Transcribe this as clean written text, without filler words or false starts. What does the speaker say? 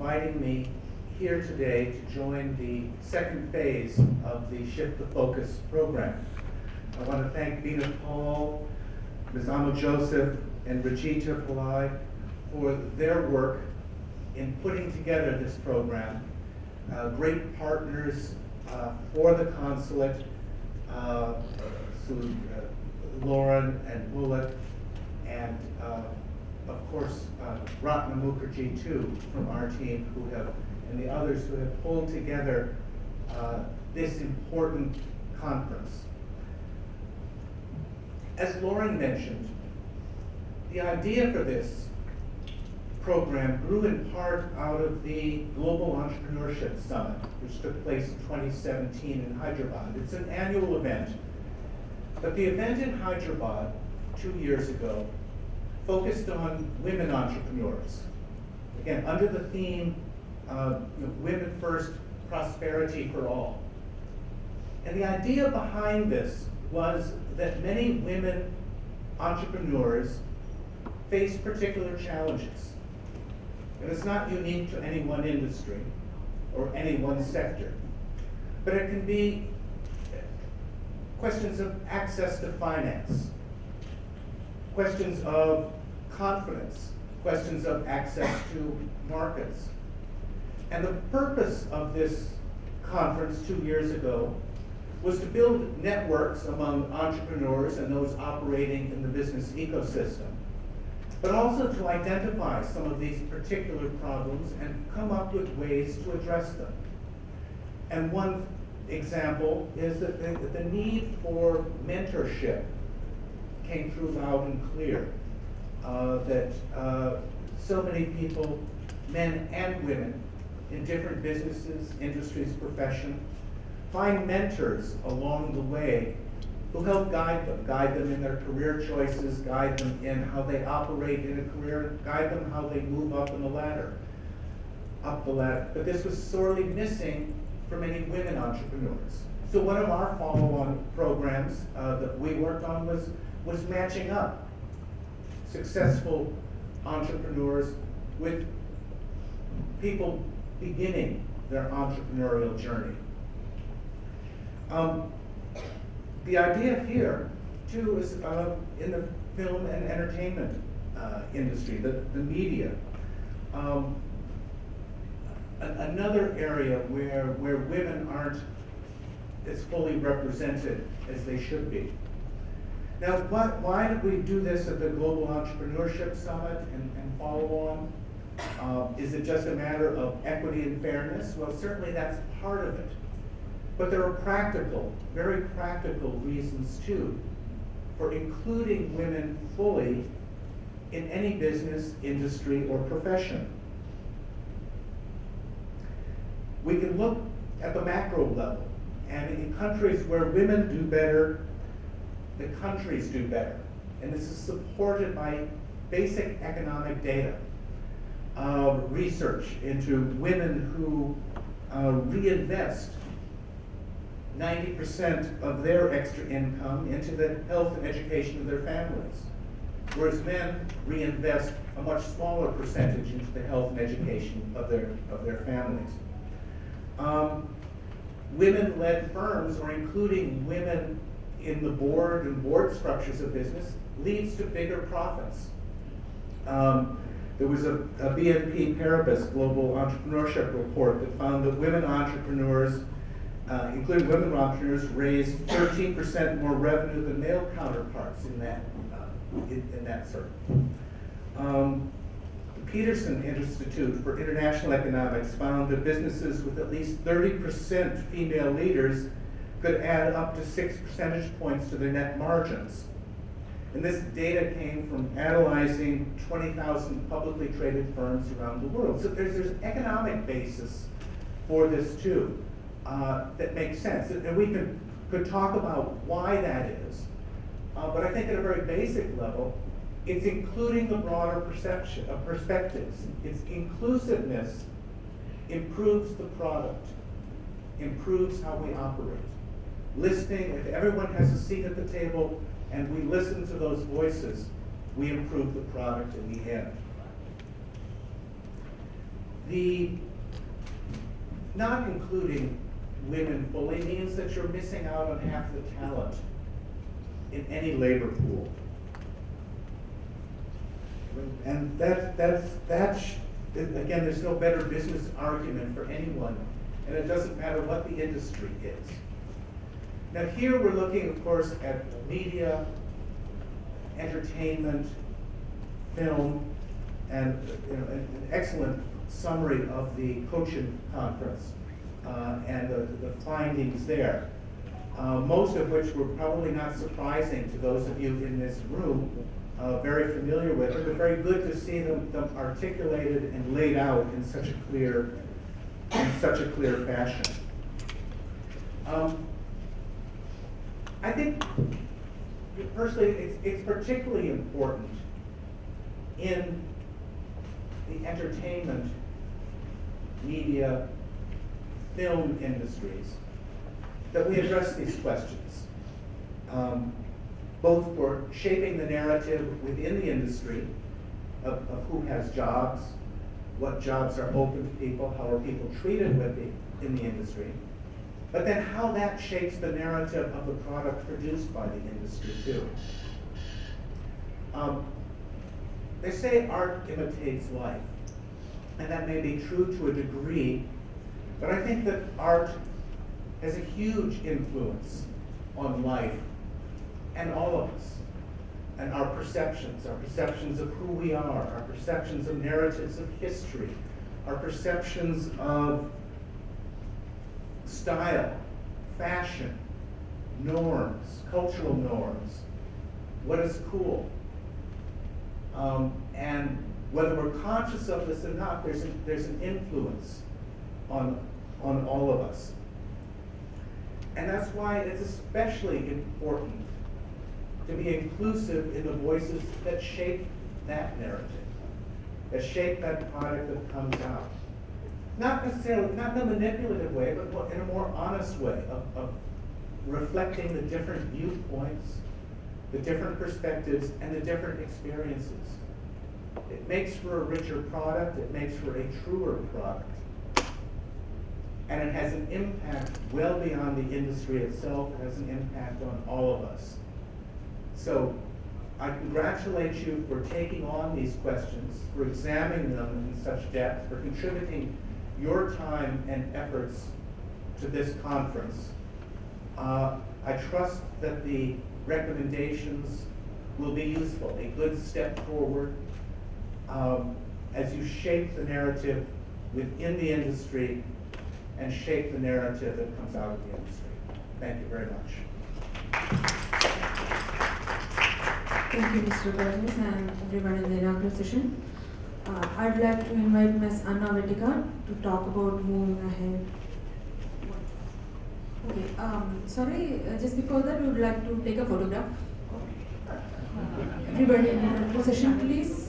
inviting me here today to join the second phase of the Shift the Focus program. I want to thank Bina Paul, Ms. Ammu Joseph, and Rejitha Pillai for their work in putting together this program. Great partners for the Consulate, Lauren and Bullock, and of course Ratna Mukherjee too from our team, who have, and the others who have pulled together this important conference. As Lauren mentioned, the idea for this program grew in part out of the Global Entrepreneurship Summit, which took place in 2017 in Hyderabad. It's an annual event, but the event in Hyderabad 2 years ago focused on women entrepreneurs. Again, under the theme, Women First, Prosperity for All. And the idea behind this was that many women entrepreneurs face particular challenges. And it's not unique to any one industry or any one sector, but it can be questions of access to finance, questions of confidence, questions of access to markets. And the purpose of this conference 2 years ago was to build networks among entrepreneurs and those operating in the business ecosystem, but also to identify some of these particular problems and come up with ways to address them. And one example is that the need for mentorship came through loud and clear. That so many people, men and women, in different businesses, industries, profession, find mentors along the way who help guide them in their career choices, guide them in how they operate in a career, guide them how they move up the ladder. But this was sorely missing for many women entrepreneurs. So one of our follow-on programs that we worked on was matching up successful entrepreneurs with people beginning their entrepreneurial journey. The idea here, too, is in the film and entertainment industry, the media. Another area where women aren't as fully represented as they should be. Now, why did we do this at the Global Entrepreneurship Summit and follow on? Is it just a matter of equity and fairness? Well, certainly that's part of it. But there are practical, very practical reasons too for including women fully in any business, industry, or profession. We can look at the macro level, and in countries where women do better, the countries do better. And this is supported by basic economic data, research into women who reinvest 90% of their extra income into the health and education of their families, whereas men reinvest a much smaller percentage into the health and education of their families. Women-led firms, or including women in the board and board structures of business, leads to bigger profits. There was a BNP Paribas Global Entrepreneurship Report that found that women entrepreneurs, including women entrepreneurs, raised 13% more revenue than male counterparts in that circle. The Peterson Institute for International Economics found that businesses with at least 30% female leaders could add up to 6 percentage points to their net margins. And this data came from analyzing 20,000 publicly traded firms around the world. So there's an economic basis for this too. That makes sense, and we could talk about why that is, but I think at a very basic level, it's including the broader perception of perspectives. Its inclusiveness improves the product, improves how we operate. Listening, if everyone has a seat at the table and we listen to those voices, we improve the product in the end. The not including women fully means that you're missing out on half the talent in any labor pool. And again, there's no better business argument for anyone, and it doesn't matter what the industry is. Now here we're looking, of course, at media, entertainment, film, and an excellent summary of the Cochin conference and the findings there. Most of which were probably not surprising to those of you in this room, very familiar with it, but very good to see them articulated and laid out in such a clear fashion. I think personally it's particularly important in the entertainment, media, film industries that we address these questions, both for shaping the narrative within the industry of who has jobs, what jobs are open to people, how are people treated in the industry, but then how that shapes the narrative of the product produced by the industry too. They say art imitates life, and that may be true to a degree, but I think that art has a huge influence on life and all of us, and our perceptions of who we are, our perceptions of narratives of history, our perceptions of style, fashion, norms, cultural norms, what is cool. And whether we're conscious of this or not, there's an influence on all of us. And that's why it's especially important to be inclusive in the voices that shape that narrative, that shape that product that comes out. Not necessarily, not in a manipulative way, but in a more honest way of reflecting the different viewpoints, the different perspectives, and the different experiences. It makes for a richer product, it makes for a truer product. And it has an impact well beyond the industry itself, it has an impact on all of us. So I congratulate you for taking on these questions, for examining them in such depth, for contributing your time and efforts to this conference. I trust that the recommendations will be useful, a good step forward as you shape the narrative within the industry and shape the narrative that comes out of the industry. Thank you very much. Thank you, Mr. Burgess, and everyone in the inaugural session. I'd like to invite Ms. Anna Vetticad to talk about moving ahead. Okay, sorry, just before that, we would like to take a photograph. Everybody in the inaugural session, please.